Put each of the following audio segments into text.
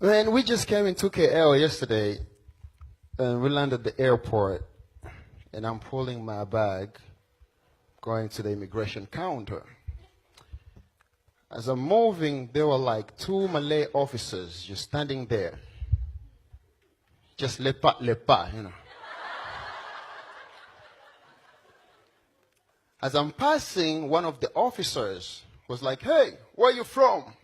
Man, we just came into KL yesterday, and we landed at the airport, and I'm pulling my bag, going to the immigration counter. As I'm moving, there were like two Malay officers just standing there. Just lepa, you know. As I'm passing, one of the officers was like, "Hey, where are you from?"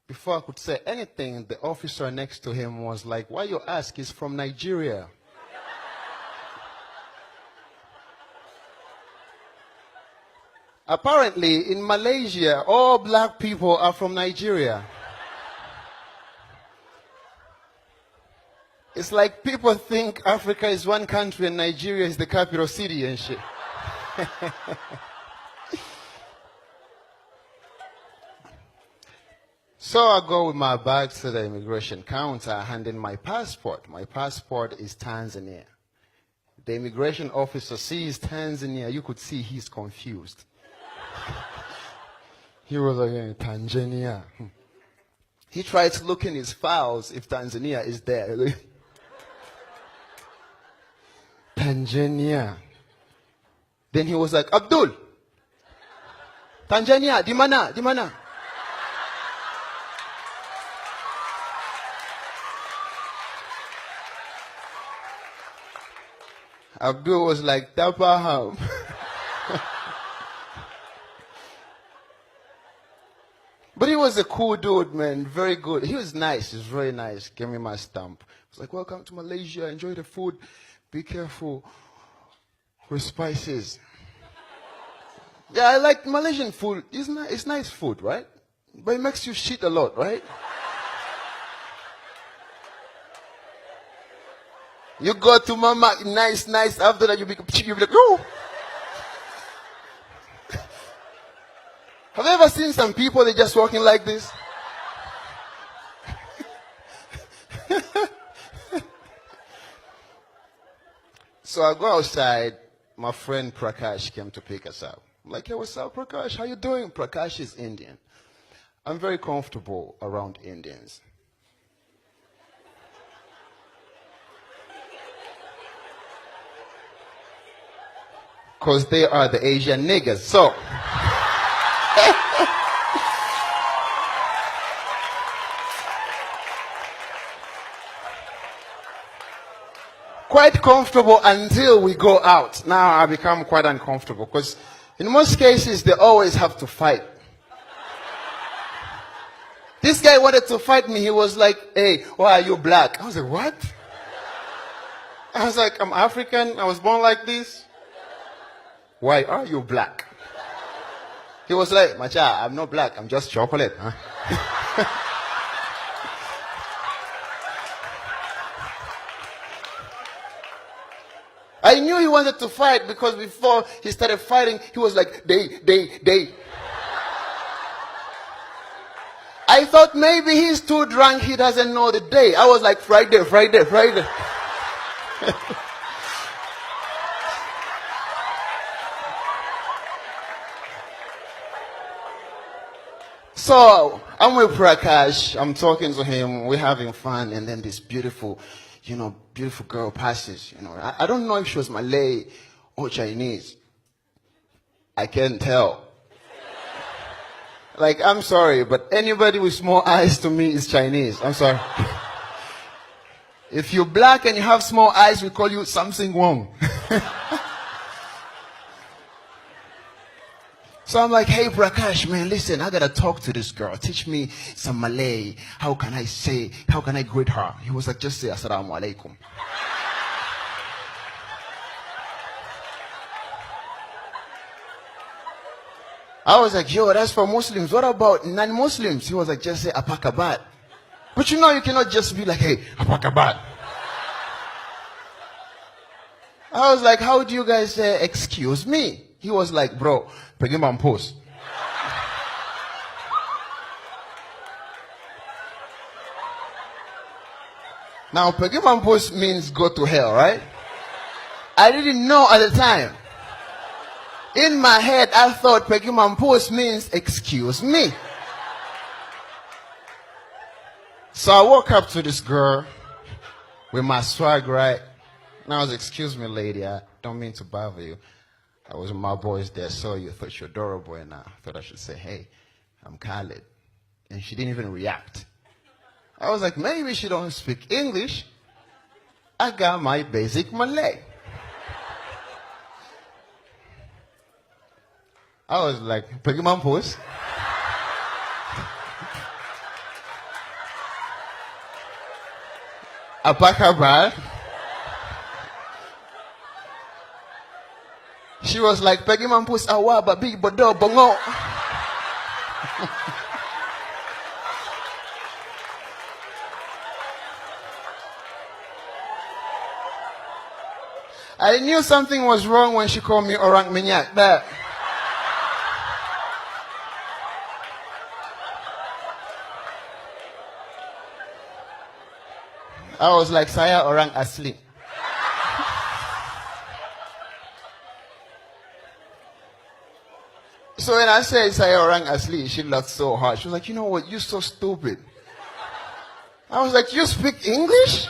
Before I could say anything, the officer next to him was like, "Why you ask? He's from Nigeria." Apparently, in Malaysia, all black people are from Nigeria. It's like people think Africa is one country and Nigeria is the capital city and shit. So I go with my bag to the immigration counter, handing my passport. My passport is Tanzania. The immigration officer sees Tanzania. You could see he's confused. He was like, Tanzania. He tried to look in his files if Tanzania is there. Tanzania. Then he was like, "Abdul, Tanzania, di mana? Abdul was like, "Tapaham." But he was a cool dude, man. Very good. He was nice. He was very nice. Gave me my stamp. He was like, "Welcome to Malaysia. Enjoy the food. Be careful with spices." Yeah, I like Malaysian food. It's nice food, right? But it makes you shit a lot, right? You go to mama, nice. After that, you be like, "Oh." Have you ever seen some people, they're just walking like this? So I go outside. My friend Prakash came to pick us up. I'm like, "Hey, what's up, Prakash? How you doing?" Prakash is Indian. I'm very comfortable around Indians. Because they are the Asian niggas. So, quite comfortable until we go out. Now I become quite uncomfortable because in most cases they always have to fight. This guy wanted to fight me. He was like, "Hey, why are you black?" I was like, "What?" I was like, "I'm African. I was born like this. Why are you black?" He was like, "Macha, I'm not black. I'm just chocolate." Huh? I knew he wanted to fight because before he started fighting, he was like, they. I thought maybe he's too drunk, he doesn't know the day. I was like, Friday. So I'm with Prakash, I'm talking to him, we're having fun, and then this beautiful girl passes. I don't know if she was Malay or Chinese. I can't tell. Like, I'm sorry, but anybody with small eyes to me is Chinese. I'm sorry. If you're black and you have small eyes, we call you something wrong. So I'm like, "Hey, Prakash, man, listen, I gotta talk to this girl. Teach me some Malay. How can I greet her?" He was like, "Just say Assalamu alaikum." I was like, "Yo, that's for Muslims. What about non-Muslims?" He was like, "Just say apakabat." But you cannot just be like, "Hey, apakabat." I was like, "How do you guys say excuse me?" He was like, "Bro, pergi mampus." Now, pergi mampus means go to hell, right? I didn't know at the time. In my head, I thought pergi mampus means excuse me. So I walk up to this girl with my swag, right? And I was, excuse me, lady, I don't mean to bother you. I was with my boys there, saw you, thought you're adorable, and I thought I should say, hey, I'm Khaled. And she didn't even react. I was like, maybe she don't speak English. I got my basic Malay. I was like, pergi mampus. Apa kabar? She was like, pergi mampus awak, babi bodoh bengok. I knew something was wrong when she called me orang minyak. That. I was like, saya orang asli. So when I said saya orang asli, she laughed so hard. She was like, you know what, you're so stupid. I was like, you speak English?